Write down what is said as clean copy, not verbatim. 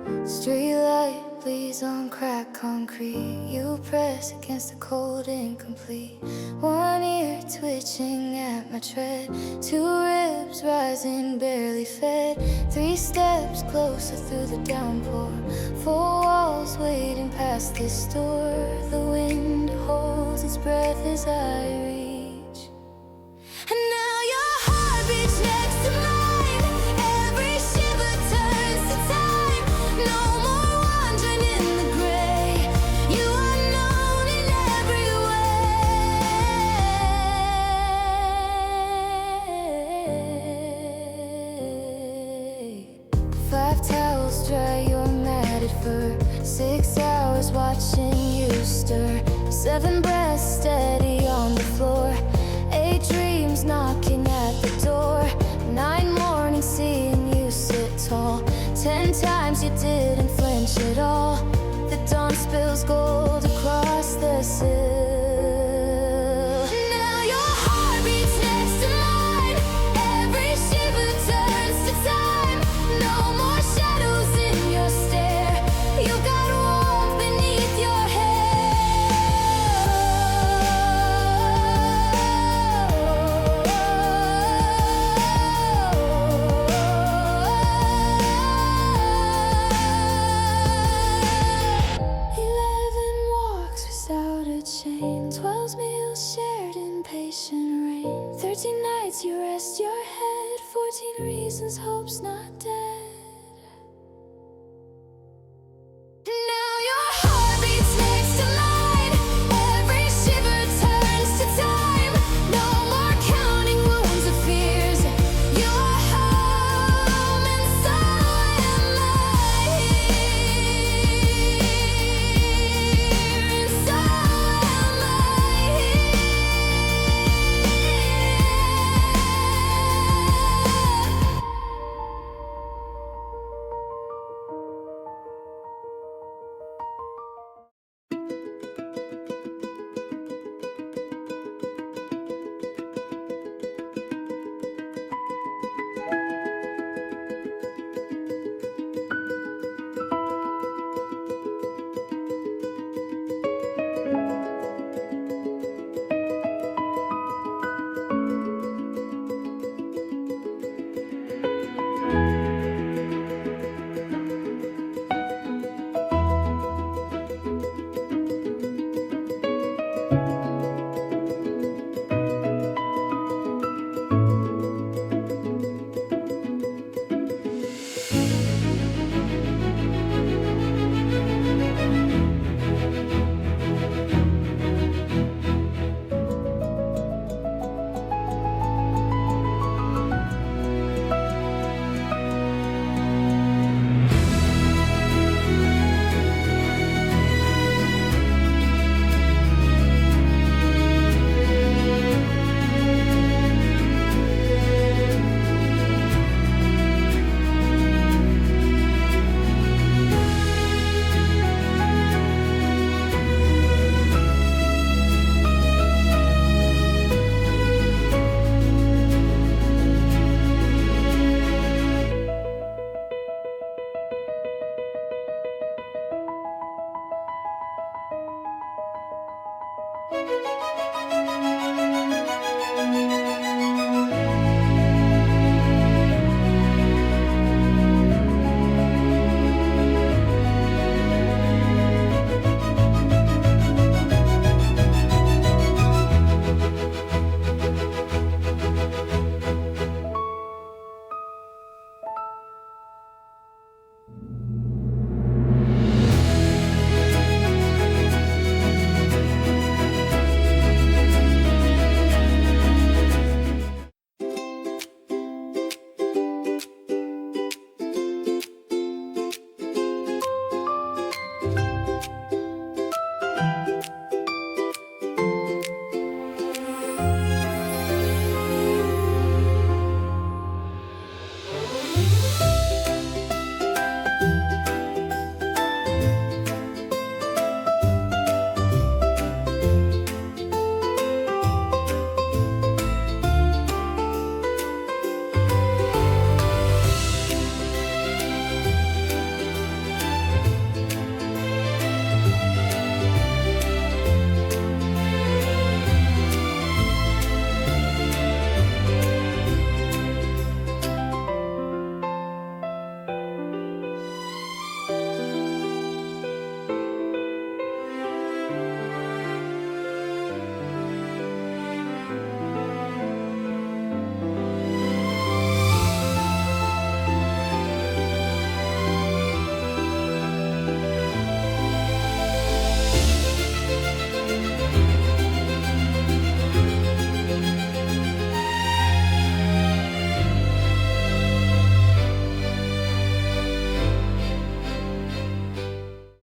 Streetlight bleeds on cracked concrete. You press against the cold incomplete. One ear twitching at my tread. Two ribs rising, barely fed. 3 steps closer through the downpour. 4 walls waiting past this door. The wind holds its breath as I reach. And now your heart beats next to mine. Every shiver turns to time. No more wandering in the gray. You are known in every way. 5 towels dry your matted fur. 6 hours watching you stir. 7 breaths steady on the floor. 8 dreams knocking at the door. 9 mornings seeing you sit tall. 10 times you didn't flinch at all. The dawn spills gold across the sill. Now your heart beats next to mine. Every shiver turns to time. No more shadows in your stare. You got warmth beneath your without a chain. 12 meals shared in patient rain. 13 nights you rest your head. 14 reasons hope's not dead.